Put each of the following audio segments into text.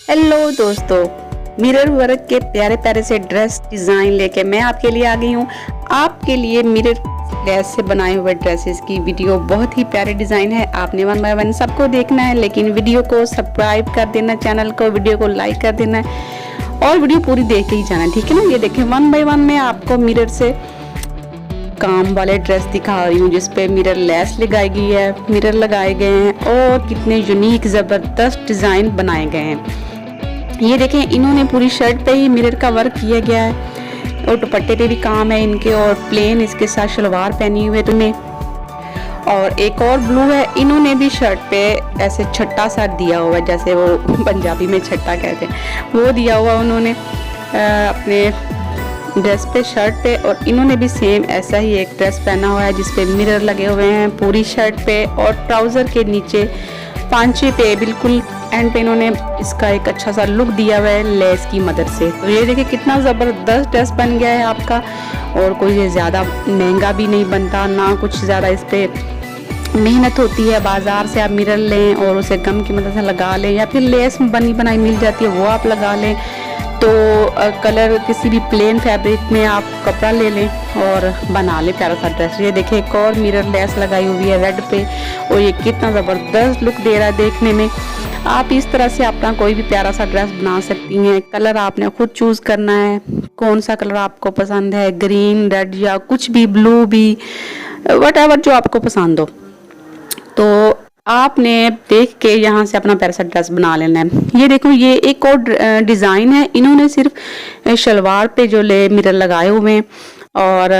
Hello दोस्तों, mirror work के प्यारे प्यारे से ड्रेस डिज़ाइन लेके मैं आपके लिए आ गई हूँ। आपके लिए मिरर लेस से बनाए हुए ड्रेसेस की वीडियो, बहुत ही प्यारे डिज़ाइन है। आपने 1 बाय 1 सबको देखना है, लेकिन वीडियो को सब्सक्राइब कर देना, चैनल को, वीडियो को लाइक कर देना है और वीडियो पूरी देख के ही जाना है, ठीक है ना। ये देखें 1 बाय 1 में आपको मिरर से काम वाले ड्रेस दिखा रही हूँ जिसपे मिरर लेस लगाई गई है, मिरर लगाए गए हैं और कितने यूनिक ज़बरदस्त डिज़ाइन बनाए गए हैं। ये देखें, इन्होंने पूरी शर्ट पे ही मिरर का वर्क किया गया है और दुपट्टे पे भी काम है इनके, और प्लेन इसके साथ शलवार पहनी हुई है तुम्हें। और एक और ब्लू है, इन्होंने भी शर्ट पे ऐसे छट्टा सा दिया हुआ है, जैसे वो पंजाबी में छट्टा कहते हैं, वो दिया हुआ उन्होंने अपने ड्रेस पे, शर्ट पे। और इन्होंने भी सेम ऐसा ही एक ड्रेस पहना हुआ है जिसपे मिरर लगे हुए हैं पूरी शर्ट पे, और ट्राउज़र के नीचे पांचे पे बिल्कुल एंड पे इन्होंने इसका एक अच्छा सा लुक दिया हुआ है लेस की मदद से। तो ये देखिए कितना ज़बरदस्त ड्रेस बन गया है आपका, और कोई ज़्यादा महंगा भी नहीं बनता, ना कुछ ज़्यादा इस पर मेहनत होती है। बाज़ार से आप मिरर लें और उसे गम की मदद से लगा लें, या फिर लेस बनी बनाई मिल जाती है वो आप लगा लें। तो कलर किसी भी प्लेन फैब्रिक में आप कपड़ा ले लें और बना लें प्यारा सा ड्रेस। ये देखिए एक और मिरर लेस लगाई हुई है रेड पे, और ये कितना ज़बरदस्त लुक दे रहा है देखने में। आप इस तरह से अपना कोई भी प्यारा सा ड्रेस बना सकती हैं। कलर आपने खुद चूज़ करना है, कौन सा कलर आपको पसंद है, ग्रीन, रेड या कुछ भी, ब्लू भी, वट जो आपको पसंद हो। तो आपने देख के यहाँ से अपना प्यारा सा ड्रेस बना लेना है। ये देखो, ये एक और डिज़ाइन है, इन्होंने सिर्फ शलवार पे जो ले मिरर लगाए हुए हैं और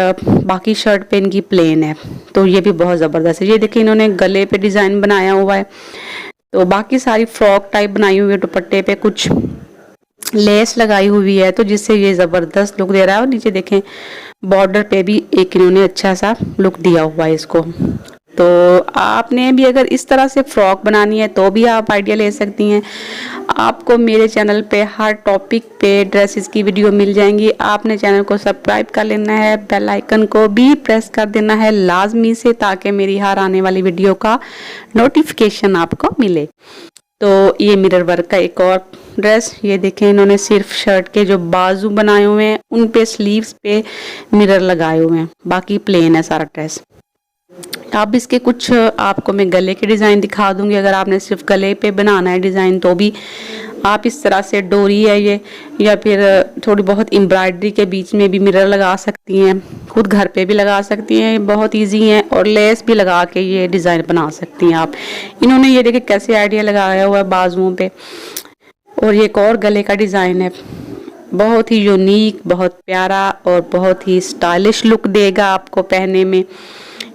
बाकी शर्ट पे इनकी प्लेन है। तो ये भी बहुत ज़बरदस्त है। ये देखिए इन्होंने गले पे डिज़ाइन बनाया हुआ है, तो बाकी सारी फ्रॉक टाइप बनाई हुई है, दुपट्टे पे कुछ लेस लगाई हुई है, तो जिससे ये ज़बरदस्त लुक दे रहा है। और नीचे देखें बॉर्डर पे भी एक इन्होंने अच्छा सा लुक दिया हुआ है इसको। तो आपने भी अगर इस तरह से फ्रॉक बनानी है तो भी आप आइडिया ले सकती हैं। आपको मेरे चैनल पे हर टॉपिक पे ड्रेसेस की वीडियो मिल जाएंगी। आपने चैनल को सब्सक्राइब कर लेना है, बेल आइकन को भी प्रेस कर देना है लाजमी से, ताकि मेरी हर आने वाली वीडियो का नोटिफिकेशन आपको मिले। तो ये मिरर वर्क का एक और ड्रेस, ये देखें इन्होंने सिर्फ शर्ट के जो बाजू बनाए हुए हैं उन पे स्लीव्स पे मिरर लगाए हुए हैं, बाकी प्लेन है सारा ड्रेस। अब इसके कुछ आपको मैं गले के डिज़ाइन दिखा दूंगी। अगर आपने सिर्फ गले पे बनाना है डिज़ाइन तो भी आप इस तरह से डोरी है ये, या फिर थोड़ी बहुत एम्ब्रॉयडरी के बीच में भी मिरर लगा सकती हैं, खुद घर पे भी लगा सकती हैं, बहुत इजी है। और लेस भी लगा के ये डिज़ाइन बना सकती हैं आप। इन्होंने ये देखिए कैसे आइडिया लगाया हुआ है बाजुओं पे। और ये एक और गले का डिज़ाइन है, बहुत ही यूनिक, बहुत प्यारा और बहुत ही स्टाइलिश लुक देगा आपको पहनने में।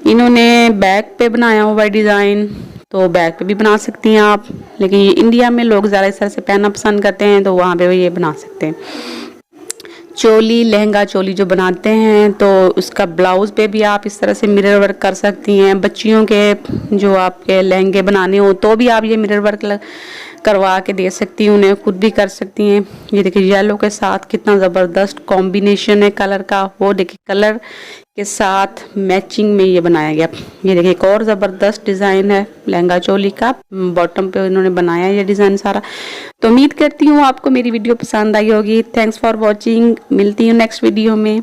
इन्होंने बैक पे बनाया हुआ डिज़ाइन, तो बैक पे भी बना सकती हैं आप, लेकिन ये इंडिया में लोग ज़्यादा इस तरह से पहनना पसंद करते हैं, तो वहाँ पे ये बना सकते हैं। चोली, लहंगा चोली जो बनाते हैं तो उसका ब्लाउज़ पे भी आप इस तरह से मिरर वर्क कर सकती हैं। बच्चियों के जो आपके लहंगे बनाने हो तो भी आप ये मिरर वर्क करवा के दे सकती हैं, उन्हें खुद भी कर सकती हैं। ये देखिए येलो के साथ कितना ज़बरदस्त कॉम्बिनेशन है कलर का, वो देखिए कलर के साथ मैचिंग में ये बनाया गया। ये देखिए एक और ज़बरदस्त डिज़ाइन है लहंगा चोली का, बॉटम पे इन्होंने बनाया ये डिज़ाइन सारा। तो उम्मीद करती हूँ आपको मेरी वीडियो पसंद आई होगी। थैंक्स फॉर वॉचिंग, मिलती हूँ नेक्स्ट वीडियो में।